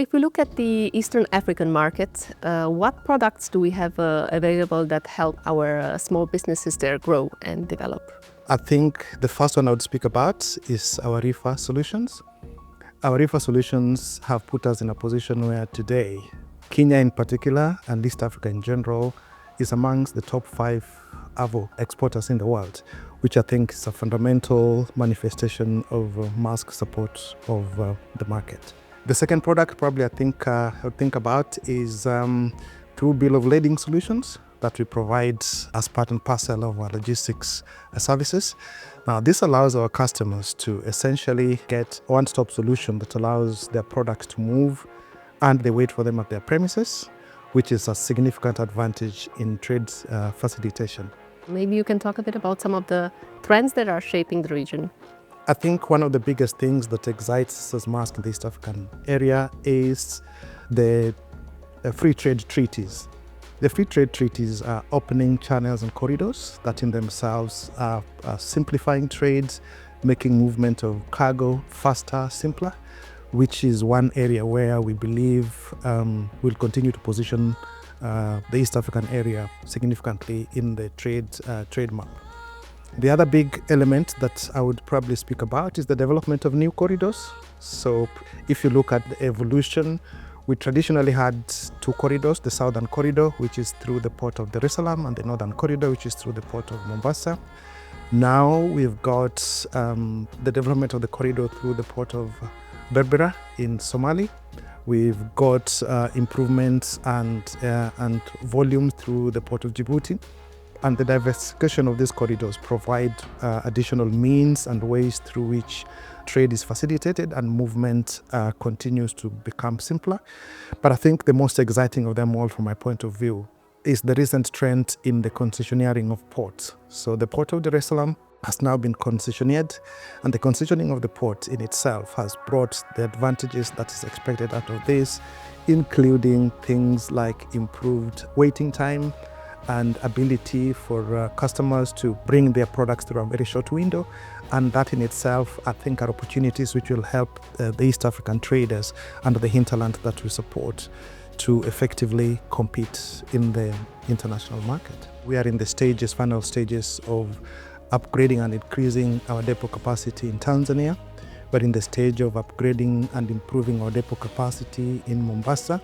if we look at the Eastern African market, what products do we have available that help our small businesses there grow and develop? I think the first one I would speak about is our reefer solutions. Our reefer solutions have put us in a position where today, Kenya in particular, and East Africa in general, is amongst the top 5 avo exporters in the world, which I think is a fundamental manifestation of Maersk's support of the market. The second product probably I would think about is through bill of lading solutions that we provide as part and parcel of our logistics services. Now, this allows our customers to essentially get a one-stop solution that allows their products to move and they wait for them at their premises, which is a significant advantage in trade facilitation. Maybe you can talk a bit about some of the trends that are shaping the region. I think one of the biggest things that excites us Maersk in the East African area is the free trade treaties. The free trade treaties are opening channels and corridors that in themselves are simplifying trades, making movement of cargo faster, simpler, which is one area where we believe will continue to position the East African area significantly in the trade map. The other big element that I would probably speak about is the development of new corridors. So if you look at the evolution, we traditionally had 2 corridors, the southern corridor, which is through the port of Dar es Salaam, and the northern corridor, which is through the port of Mombasa. Now we've got the development of the corridor through the port of Berbera in Somali. We've got improvements and volume through the port of Djibouti. And the diversification of these corridors provide additional means and ways through which trade is facilitated and movement continues to become simpler. But I think the most exciting of them all from my point of view is the recent trend in the concessioneering of ports. So the port of Dar es Salaam has now been concessionared, and the concessioning of the port in itself has brought the advantages that is expected out of this, including things like improved waiting time and ability for customers to bring their products through a very short window. And that in itself, I think, are opportunities which will help the East African traders under the hinterland that we support to effectively compete in the international market. We are in the final stages of upgrading and increasing our depot capacity in Tanzania. We're in the stage of upgrading and improving our depot capacity in Mombasa.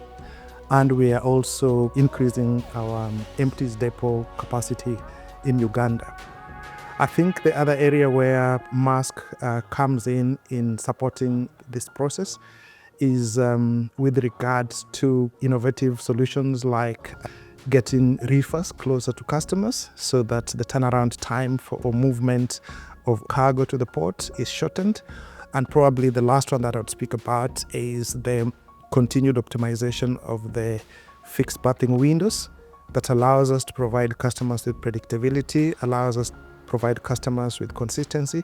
And we are also increasing our empties depot capacity in Uganda. I think the other area where Maersk comes in supporting this process is with regards to innovative solutions like getting reefers closer to customers so that the turnaround time for movement of cargo to the port is shortened. And probably the last one that I would speak about is the continued optimization of the fixed berthing windows that allows us to provide customers with predictability, allows us to provide customers with consistency,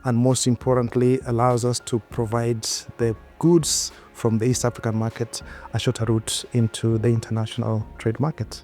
and most importantly, allows us to provide the goods from the East African market a shorter route into the international trade market.